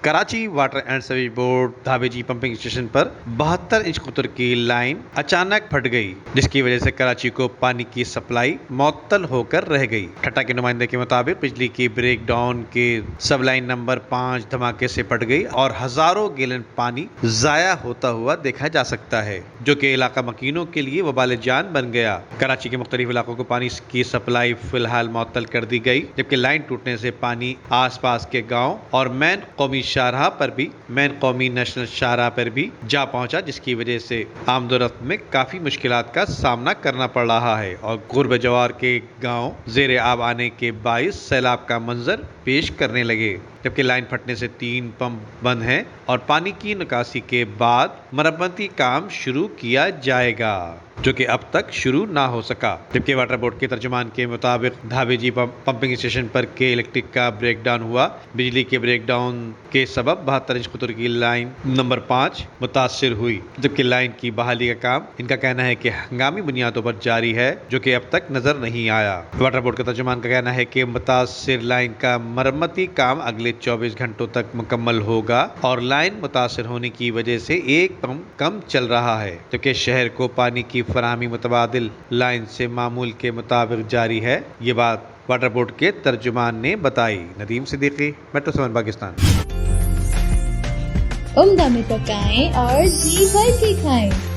Karachi water and sewage board Dhabeji pumping station पर 72 inch कुतर की लाइन अचानक फट गई, जिसकी वजह से कराची को पानी की सप्लाई मुअत्तल होकर रह गई। ठट्टा के नुमाइंदे के मुताबिक बिजली की ब्रेक डाउन के सब लाइन नंबर 5 धमाके से फट गई और हजारों गैलन पानी जाया होता हुआ देखा जा सकता है, जो कि इलाका मकीनों के लिए वबाल जान बन गया। कराची के मुख्तलिफ इलाकों को पानी की सप्लाई फिलहाल मुअत्तल कर दी गई, जबकि लाइन टूटने से पानी आसपास के गाँव और मेन कौमी शाहराह पर भी कौमी नेशनल शाहराह पर भी जा पहुंचा, जिसकी वजह से आमदोरफ्त में काफी मुश्किलात का सामना करना पड़ रहा है और गुर्ब जवार के गांव जेर आब आने के बाइस सैलाब का मंजर पेश करने लगे। जबकि लाइन फटने से 3 पंप बंद हैं और पानी की निकासी के बाद मरम्मती काम शुरू किया जाएगा, जो कि अब तक शुरू ना हो सका। जबकि वाटर बोर्ड के तर्जुमान के मुताबिक धाबेजी पंपिंग स्टेशन पर के इलेक्ट्रिक का ब्रेकडाउन हुआ। बिजली के ब्रेकडाउन के सबब 72 इंच कुतर की लाइन नंबर 5 मुतासिर हुई, जबकि लाइन की बहाली का काम इनका कहना है कि हंगामी बुनियादों पर जारी है, जो कि अब तक नजर नहीं आया। वाटर बोर्ड के तर्जुमान का कहना है कि मुतासिर लाइन का मरम्मती काम अगले 24 घंटों तक मुकम्मल होगा और लाइन मुतासिर होने की वजह से एक पंप कम चल रहा है, जबकि शहर को पानी की फराहमी मुतबादिल लाइन से मामूल के मुताबिक जारी है। ये बात वाटर बोर्ड के तर्जुमान ने बताई। नदीम सिद्दीकी, मेट्रो 7 पाकिस्तान। उम्दा में पकाएं और जी भर के खाएं।